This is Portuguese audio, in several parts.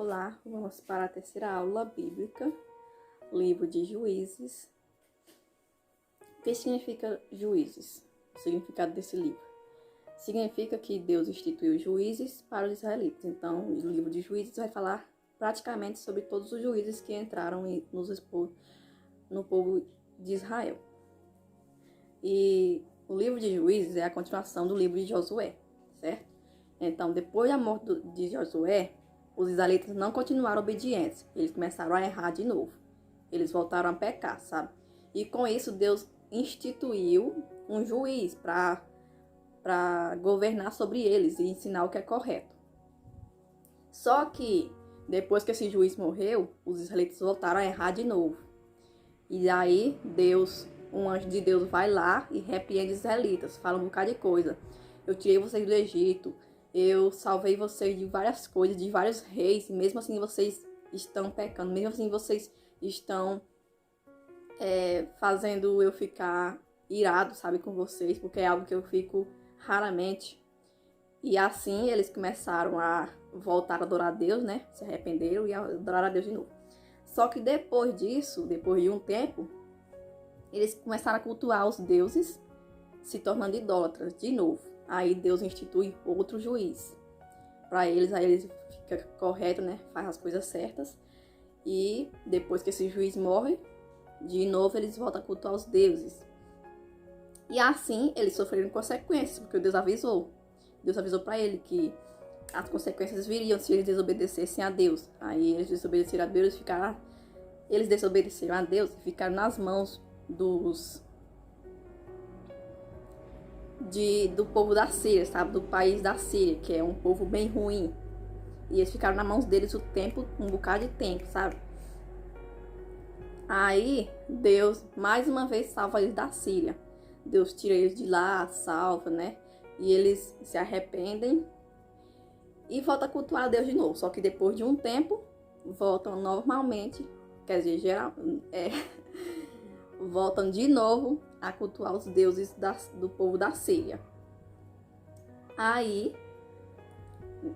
Olá, vamos para a terceira aula bíblica, livro de Juízes. O que significa Juízes? O significado desse livro? Significa que Deus instituiu juízes para os israelitas. Então, o livro de Juízes vai falar praticamente sobre todos os juízes que entraram no povo de Israel. E o livro de Juízes é a continuação do livro de Josué, certo? Então, depois da morte de Josué, os israelitas não continuaram obedientes. Eles começaram a errar de novo. Eles voltaram a pecar, sabe? E com isso, Deus instituiu um juiz para governar sobre eles e ensinar o que é correto. Só que, depois que esse juiz morreu, os israelitas voltaram a errar de novo. E aí, um anjo de Deus vai lá e repreende os israelitas, fala um bocado de coisa. Eu tirei vocês do Egito, eu salvei vocês de várias coisas, de vários reis, e mesmo assim vocês estão pecando, mesmo assim vocês estão fazendo eu ficar irado, sabe, com vocês, porque é algo que eu fico raramente. E assim eles começaram a voltar a adorar a Deus, né, se arrependeram e a adorar a Deus de novo. Só que depois disso, depois de um tempo, eles começaram a cultuar os deuses, se tornando idólatras de novo. Aí Deus institui outro juiz para eles, aí eles ficam correto, né? Faz as coisas certas. E depois que esse juiz morre, de novo eles voltam a cultuar os deuses. E assim eles sofreram consequências, porque Deus avisou. Deus avisou para ele que as consequências viriam se eles desobedecessem a Deus. Aí eles desobedeceram a Deus e ficaram nas mãos do povo da Síria, sabe? Do país da Síria, que é um povo bem ruim. E eles ficaram nas mãos deles um bocado de tempo, sabe? Aí, Deus, mais uma vez, salva eles da Síria. Deus tira eles de lá, salva, né? E eles se arrependem e voltam a cultuar a Deus de novo. Só que depois de um tempo, voltam normalmente, quer dizer, voltam de novo a cultuar os deuses do povo da Síria. Aí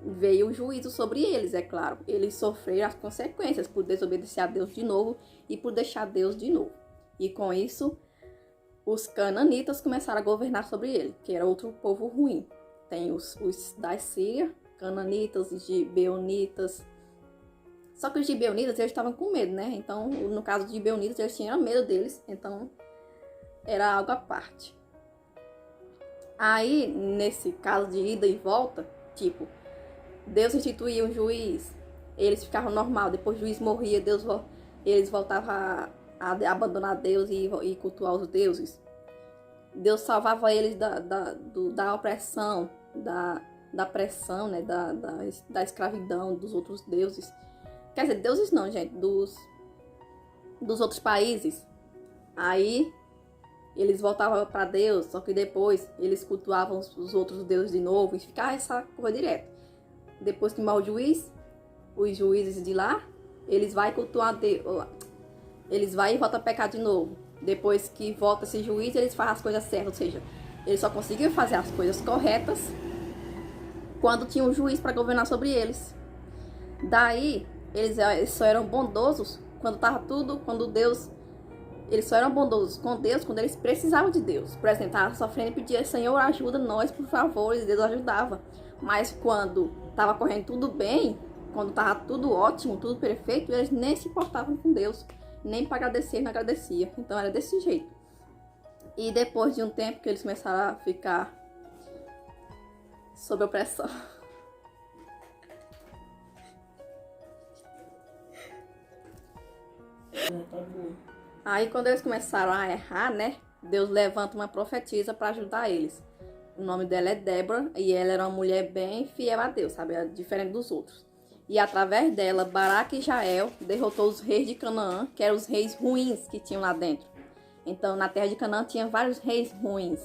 veio o juízo sobre eles, é claro. Eles sofreram as consequências por desobedecer a Deus de novo e por deixar Deus de novo. E com isso, os cananitas começaram a governar sobre ele, que era outro povo ruim. Tem os da Síria, cananitas, os gibeonitas. Só que os gibeonitas, eles estavam com medo, né? Então, no caso dos gibeonitas, eles tinham medo deles. Então, era algo à parte. Aí, nesse caso de ida e volta, tipo, Deus instituía um juiz, eles ficavam normal, depois o juiz morria, eles voltavam a abandonar Deus e cultuar os deuses. Deus salvava eles da opressão, da pressão, né, da escravidão dos outros deuses. Quer dizer, deuses não, gente, dos outros países. Aí eles voltavam para Deus, só que depois eles cultuavam os outros deuses de novo e ficava essa coisa direta. Depois que morre o juiz, os juízes de lá, eles vão cultuar Deus, eles vão e voltam a pecar de novo. Depois que volta esse juiz, eles fazem as coisas certas, ou seja, eles só conseguiam fazer as coisas corretas quando tinha um juiz para governar sobre eles. Daí, eles só eram bondosos eles só eram bondosos com Deus quando eles precisavam de Deus. Por exemplo, estavam sofrendo e pedia, Senhor, ajuda nós, por favor, e Deus ajudava. Mas quando estava correndo tudo bem, quando estava tudo ótimo, tudo perfeito, eles nem se importavam com Deus. Nem para agradecer, não agradecia. Então era desse jeito. E depois de um tempo que eles começaram a ficar sob opressão. Aí quando eles começaram a errar, né? Deus levanta uma profetisa para ajudar eles. O nome dela é Débora e ela era uma mulher bem fiel a Deus, sabe? Era diferente dos outros. E através dela, Baraque e Jael derrotou os reis de Canaã, que eram os reis ruins que tinham lá dentro. Então, na terra de Canaã tinha vários reis ruins.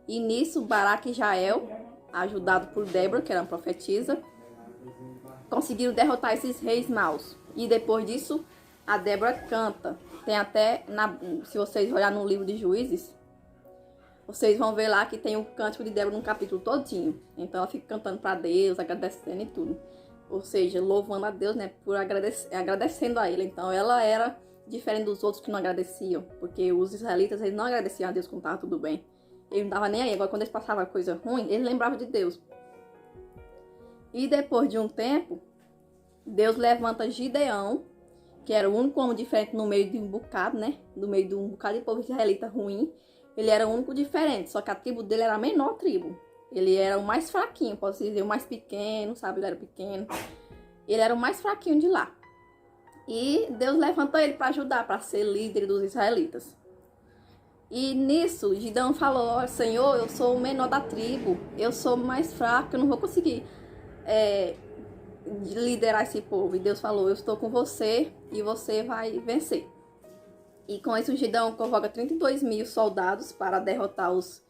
E nisso, Baraque e Jael, ajudado por Débora, que era uma profetisa, conseguiram derrotar esses reis maus. E depois disso, a Débora canta. Tem até, se vocês olharem no livro de Juízes, vocês vão ver lá que tem o cântico de Débora no capítulo todinho. Então ela fica cantando para Deus, agradecendo e tudo. ou seja, louvando a Deus, né, por agradecendo a ele. Então ela era diferente dos outros que não agradeciam, porque os israelitas, eles não agradeciam a Deus quando estava tudo bem. Ele não dava nem aí. Agora, quando eles passavam coisa ruim, ele lembrava de Deus. E depois de um tempo, Deus levanta Gideão, que era o único homem diferente no meio de um bocado, né? No meio de um bocado de povo israelita ruim. Ele era o único diferente, só que a tribo dele era a menor tribo. Ele era o mais fraquinho, posso dizer, o mais pequeno, sabe? Ele era pequeno. Ele era o mais fraquinho de lá. E Deus levantou ele para ajudar, para ser líder dos israelitas. E nisso, Gideão falou: Senhor, eu sou o menor da tribo, eu sou mais fraco, eu não vou conseguir liderar esse povo. E Deus falou: eu estou com você e você vai vencer. E com isso, Gideão convoca 32 mil soldados para derrotar os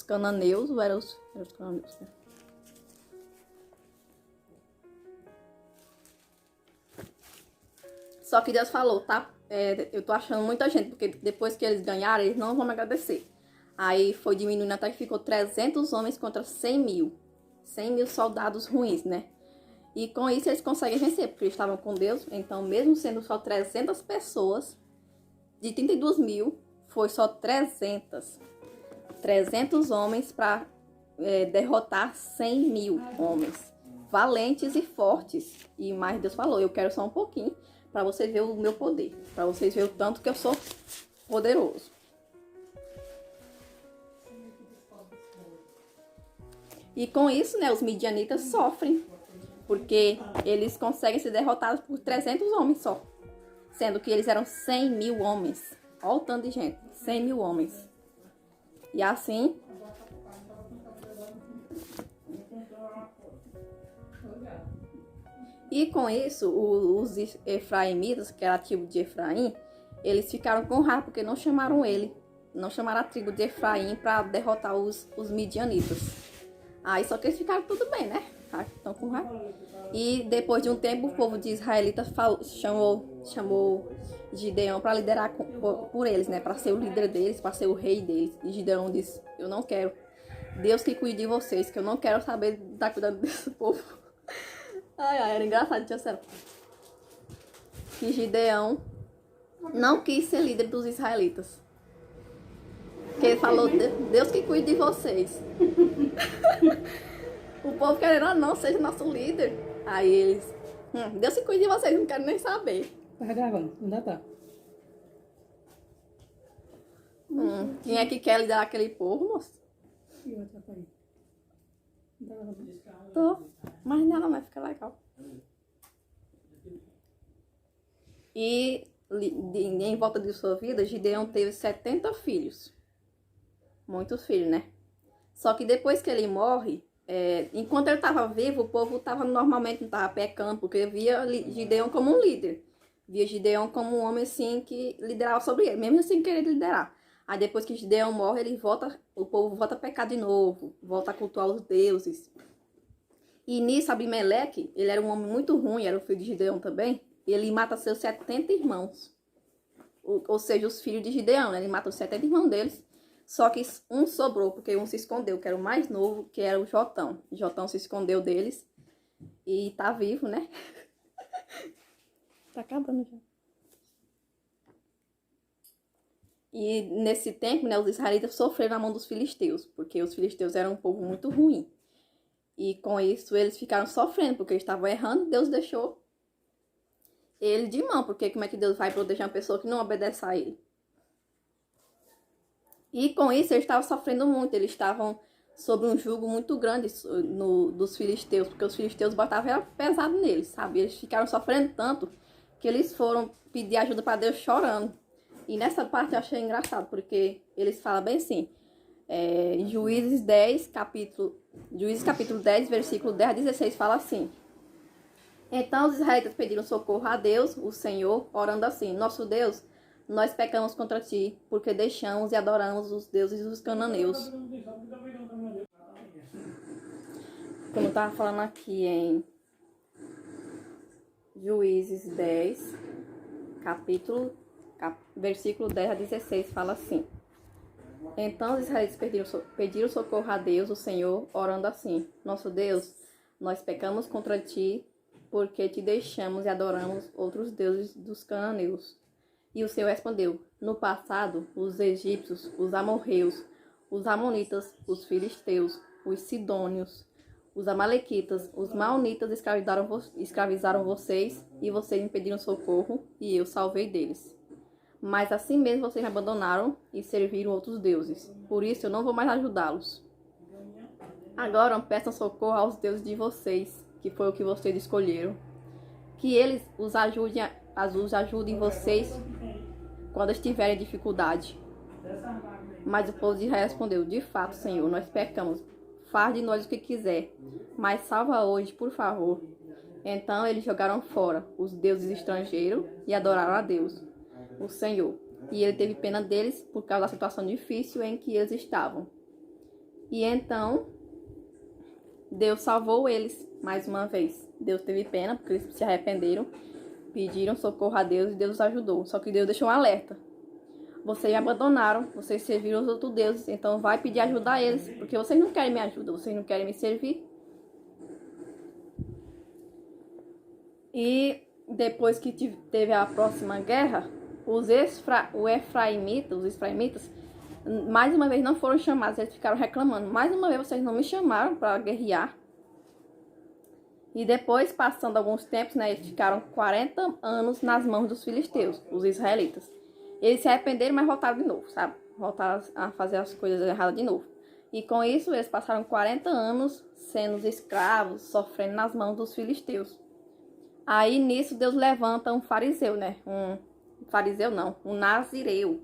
cananeus, ou eram os cananeus, né? Só que Deus falou, tá? Eu tô achando muita gente, porque depois que eles ganharam, eles não vão me agradecer. Aí foi diminuindo até que ficou 300 homens contra 100 mil. 100 mil soldados ruins, né? E com isso eles conseguem vencer, porque eles estavam com Deus. Então, mesmo sendo só 300 pessoas, de 32 mil, foi só 300 homens para derrotar 100 mil homens. Valentes e fortes. E mais Deus falou, eu quero só um pouquinho, para vocês verem o meu poder. Para vocês verem o tanto que eu sou poderoso. E com isso, né, os midianitas sofrem. Porque eles conseguem ser derrotados por 300 homens só. Sendo que eles eram 100 mil homens. Olha o tanto de gente. 100 mil homens. E assim... E com isso, os efraimitas, que era a tribo de Efraim, eles ficaram com raiva porque não chamaram ele. Não chamaram a tribo de Efraim para derrotar os midianitas. Aí só que eles ficaram tudo bem, né? Estão com raiva. E depois de um tempo, o povo de israelita chamou Gideão para liderar por eles, né? Para ser o líder deles, para ser o rei deles. E Gideão disse: eu não quero. Deus que cuide de vocês, que eu não quero saber de estar cuidando desse povo. Ai, era engraçado, tia Céu. Que Gideão não quis ser líder dos israelitas. Porque ele falou: Deus que cuide de vocês. O povo querendo ou não, seja nosso líder. Aí eles: Deus que cuide de vocês, não quero nem saber. Tá gravando, ainda tá. Quem é que quer liderar aquele povo, moço? E outra pra aí. Não tá gravando. Tô. Mas nada mais, fica legal. E em volta de sua vida, Gideão teve 70 filhos. Muitos filhos, né? Só que depois que ele morre, enquanto ele estava vivo, o povo estava normalmente, não estava pecando, porque via Gideão como um líder. Via Gideão como um homem assim que liderava sobre ele, mesmo sem querer liderar. Aí depois que Gideão morre, o povo volta a pecar de novo, volta a cultuar os deuses. E nisso, Abimeleque, ele era um homem muito ruim, era o filho de Gideão também. Ele mata seus 70 irmãos. Ou seja, os filhos de Gideão, né? Ele mata os 70 irmãos deles. Só que um sobrou, porque um se escondeu, que era o mais novo, que era o Jotão. Jotão se escondeu deles e tá vivo, né? Tá acabando já. E nesse tempo, né, os israelitas sofreram na mão dos filisteus, porque os filisteus eram um povo muito ruim. E com isso eles ficaram sofrendo, porque eles estavam errando, Deus deixou ele de mão, porque como é que Deus vai proteger uma pessoa que não obedece a ele? E com isso eles estavam sofrendo muito, eles estavam sob um jugo muito grande dos filisteus, porque os filisteus botavam pesado neles, sabe? Eles ficaram sofrendo tanto que eles foram pedir ajuda para Deus chorando. E nessa parte eu achei engraçado, porque eles falam bem assim, Juízes capítulo 10, versículo 10 a 16, fala assim: então os israelitas pediram socorro a Deus, o Senhor, orando assim: nosso Deus, nós pecamos contra ti, porque deixamos e adoramos os deuses dos cananeus. Como eu estava falando aqui em Juízes 10, versículo 10 a 16, fala assim: então os israelitas pediram socorro a Deus, o Senhor, orando assim: nosso Deus, nós pecamos contra ti, porque te deixamos e adoramos outros deuses dos cananeus? E o Senhor respondeu: no passado, os egípcios, os amorreus, os amonitas, os filisteus, os sidônios, os amalequitas, os maonitas escravizaram vocês, e vocês me pediram socorro, e eu salvei deles. Mas assim mesmo vocês me abandonaram e serviram outros deuses. Por isso eu não vou mais ajudá-los. Agora peçam socorro aos deuses de vocês, que foi o que vocês escolheram. Que eles os ajudem vocês quando estiverem em dificuldade. Mas o povo de Israel respondeu: de fato, Senhor, nós pecamos. Faz de nós o que quiser, mas salva hoje, por favor. Então eles jogaram fora os deuses estrangeiros e adoraram a Deus, o Senhor. E ele teve pena deles por causa da situação difícil em que eles estavam. E então Deus salvou eles mais uma vez. Deus teve pena porque eles se arrependeram, pediram socorro a Deus e Deus os ajudou. Só que Deus deixou um alerta: vocês me abandonaram, vocês serviram os outros deuses, então vai pedir ajuda a eles, porque vocês não querem me ajuda, vocês não querem me servir. E depois que teve a próxima guerra, os efraimitas, mais uma vez não foram chamados, eles ficaram reclamando: mais uma vez vocês não me chamaram para guerrear. E depois, passando alguns tempos, né, eles ficaram 40 anos nas mãos dos filisteus, os israelitas. Eles se arrependeram, mas voltaram de novo, sabe? Voltaram a fazer as coisas erradas de novo. E com isso, eles passaram 40 anos sendo escravos, sofrendo nas mãos dos filisteus. Aí, nisso, Deus levanta um fariseu, né? Um nazireu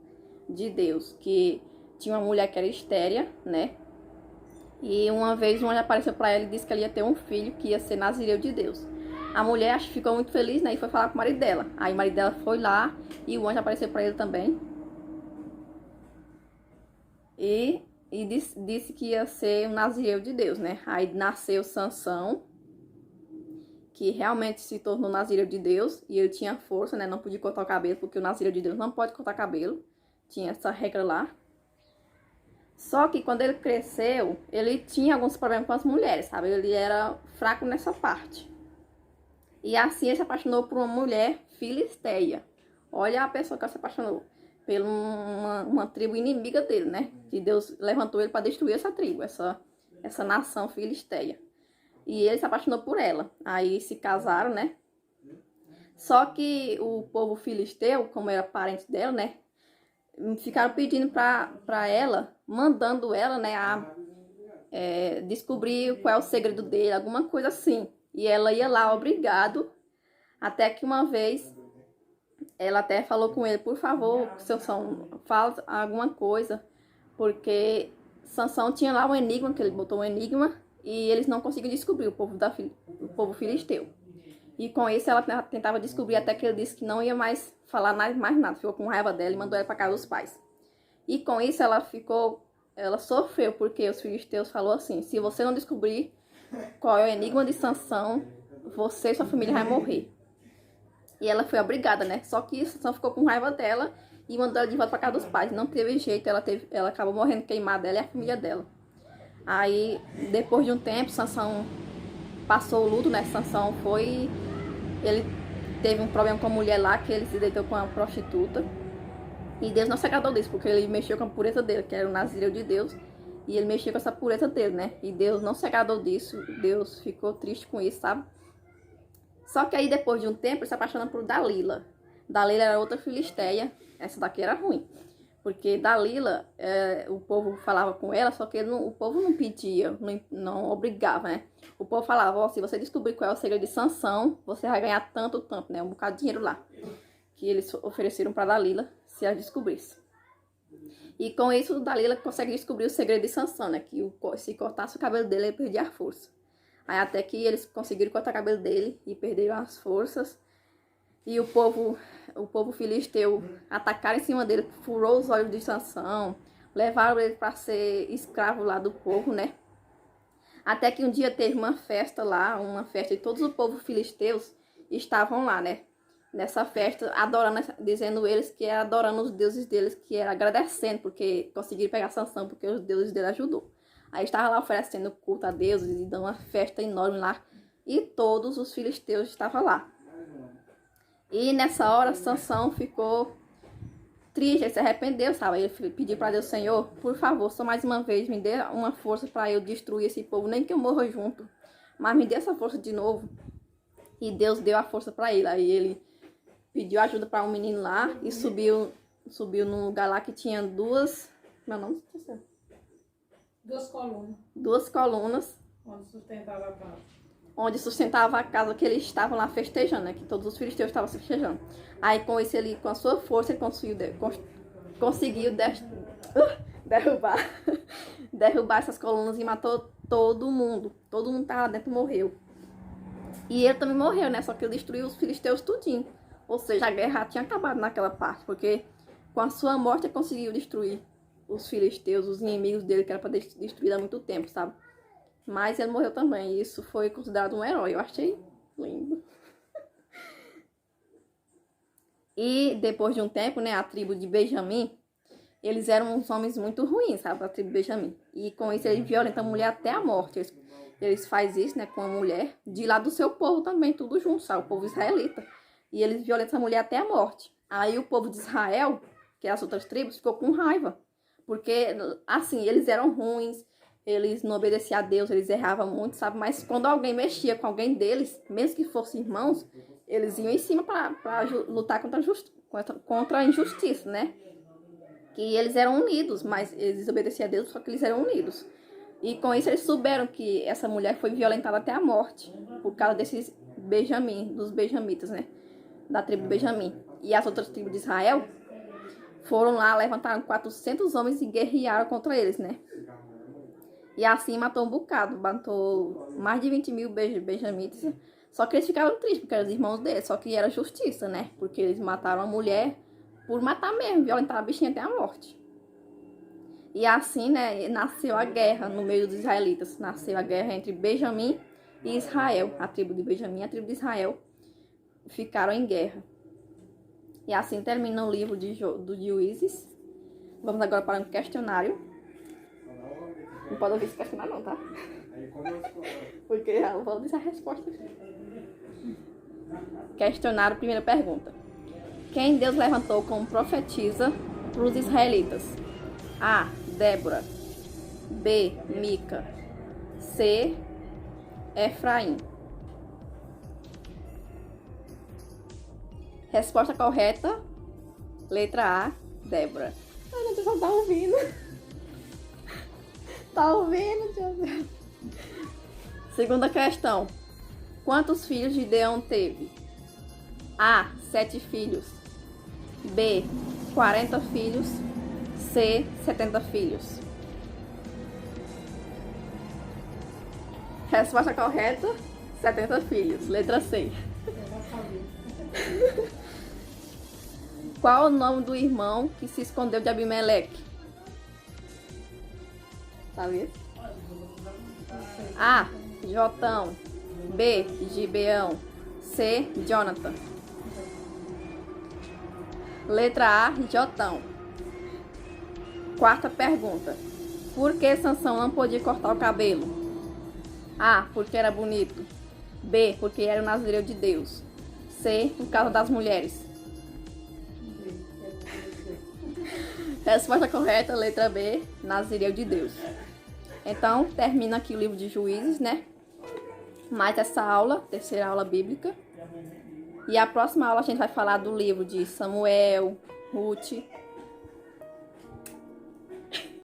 de Deus, que tinha uma mulher que era estéril, né? E uma vez um anjo apareceu para ela e disse que ela ia ter um filho que ia ser nazireu de Deus. A mulher acho que ficou muito feliz, né? E foi falar com o marido dela. Aí o marido dela foi lá e o anjo apareceu para ele também. E disse que ia ser um nazireu de Deus, né? Aí nasceu Sansão, que realmente se tornou nazireu de Deus. E ele tinha força, né? Não podia cortar o cabelo, porque o nazireu de Deus não pode cortar cabelo. Tinha essa regra lá. Só que quando ele cresceu, ele tinha alguns problemas com as mulheres, sabe? Ele era fraco nessa parte. E assim ele se apaixonou por uma mulher filisteia. Olha a pessoa que se apaixonou. Por uma tribo inimiga dele, né? Que Deus levantou ele para destruir essa tribo, essa nação filisteia. E ele se apaixonou por ela. Aí se casaram, né? Só que o povo filisteu, como era parente dela, né? Ficaram pedindo para ela, mandando ela, né, descobrir qual é o segredo dele, alguma coisa assim. E ela ia lá, obrigado, até que uma vez ela até falou com ele: por favor, Sansão, fala alguma coisa, porque Sansão tinha lá um enigma, que ele botou um enigma, e eles não conseguiam descobrir, o povo filisteu. E com isso ela tentava descobrir, até que ele disse que não ia mais falar mais nada. Ficou com raiva dela e mandou ela para casa dos pais. E com isso ela sofreu, porque os filisteus falaram assim: se você não descobrir qual é o enigma de Sansão, você e sua família vai morrer. E ela foi obrigada, né? Só que Sansão ficou com raiva dela e mandou ela de volta para casa dos pais. Não teve jeito, ela acabou morrendo queimada, ela e a família dela. Aí, depois de um tempo, Sansão passou o luto, né? Sansão ele teve um problema com a mulher lá, que ele se deitou com uma prostituta. E Deus não se agradou disso, porque ele mexeu com a pureza dele, que era o nazireu de Deus. E ele mexeu com essa pureza dele, né? E Deus não se agradou disso. Deus ficou triste com isso, sabe? Só que aí, depois de um tempo, ele se apaixona por Dalila. Dalila era outra filisteia. Essa daqui era ruim. Porque Dalila, o povo falava com ela, só que o povo não pedia, não obrigava, né? O povo falava: ó, se você descobrir qual é o segredo de Sansão, você vai ganhar tanto, né? Um bocado de dinheiro lá. Que eles ofereceram para Dalila, se ela descobrisse. E com isso, Dalila consegue descobrir o segredo de Sansão, né? Que se cortasse o cabelo dele, ele perdia a força. Aí até que eles conseguiram cortar o cabelo dele e perderam as forças. E o povo filisteu atacaram em cima dele, furou os olhos de Sansão, levaram ele para ser escravo lá do povo, né? Até que um dia teve uma festa lá, e todos os povos filisteus estavam lá, né? Nessa festa, adorando, dizendo eles que era adorando os deuses deles, que era agradecendo porque conseguiram pegar Sansão, porque os deuses dele ajudou. Aí estava lá oferecendo culto a deuses e dando uma festa enorme lá. e todos os filisteus estavam lá. E nessa hora, Sansão ficou triste, ele se arrependeu, sabe? Ele pediu para Deus: Senhor, por favor, só mais uma vez, me dê uma força para eu destruir esse povo, nem que eu morra junto, mas me dê essa força de novo. E Deus deu a força para ele. Aí ele pediu ajuda para um menino lá e subiu num lugar lá que tinha duas... Meu nome? Duas colunas. Duas colunas. Onde sustentava a casa que eles estavam lá festejando, né? Que todos os filisteus estavam festejando. Aí com isso, ele, com a sua força, ele conseguiu derrubar essas colunas e matou todo mundo. Todo mundo que estava lá dentro morreu. E ele também morreu, né? Só que ele destruiu os filisteus tudinho. Ou seja, a guerra tinha acabado naquela parte, porque com a sua morte ele conseguiu destruir os filisteus, os inimigos dele, que era para destruir há muito tempo, sabe? Mas ele morreu também, e isso foi considerado um herói. Eu achei lindo. E depois de um tempo, né, a tribo de Benjamim, eles eram uns homens muito ruins, sabe? A tribo de Benjamim. E com isso eles violentam a mulher até a morte. Eles fazem isso, né, com a mulher de lá do seu povo também, tudo junto, sabe? O povo israelita. E eles violentam a mulher até a morte. Aí o povo de Israel, que é as outras tribos, ficou com raiva. Porque, assim, eles eram ruins, eles não obedeciam a Deus, eles erravam muito, sabe? Mas quando alguém mexia com alguém deles, mesmo que fossem irmãos, eles iam em cima para lutar contra a injustiça, né? Que eles eram unidos, mas eles obedeciam a Deus, só que eles eram unidos. E com isso eles souberam que essa mulher foi violentada até a morte, por causa desses Benjamim, dos benjamitas, né? Da tribo Benjamim. E as outras tribos de Israel foram lá, levantaram 400 homens e guerrearam contra eles, né? E assim matou um bocado, matou mais de 20 mil benjamitas. Só que eles ficaram tristes, porque eram os irmãos deles, só que era justiça, né? Porque eles mataram a mulher por matar mesmo, violentaram a bichinha até a morte. E assim, né, nasceu a guerra no meio dos israelitas. Nasceu a guerra entre Benjamim e Israel. A tribo de Benjamim e a tribo de Israel ficaram em guerra. E assim termina o livro dos Juízes. Vamos agora para um questionário. Não pode ouvir esse questionário não, tá? Porque eu vou dizer a resposta. Questionário, primeira pergunta. Quem Deus levantou como profetisa para os israelitas? A. Débora. B. Mica. C. Efraim. Resposta correta. Letra A. Débora. Ai, meu Deus, não tá ouvindo. Tá ouvindo, Deus? Segunda questão. Quantos filhos Gideão teve? A. 7 filhos. B. 40 filhos. C. 70 filhos. Resposta correta. 70 filhos. Letra C. Qual o nome do irmão que se escondeu de Abimeleque? Sabe? A. Jotão. B. Gibeão. C. Jonathan. Letra A. Jotão. Quarta pergunta. Por que Sansão não podia cortar o cabelo? A. Porque era bonito. B. Porque era o nazireu de Deus. C. Por causa das mulheres. Resposta correta, letra B. Nazireu de Deus. Então, termina aqui o livro de Juízes, né? Mais essa aula, terceira aula bíblica. E a próxima aula a gente vai falar do livro de Samuel, Ruth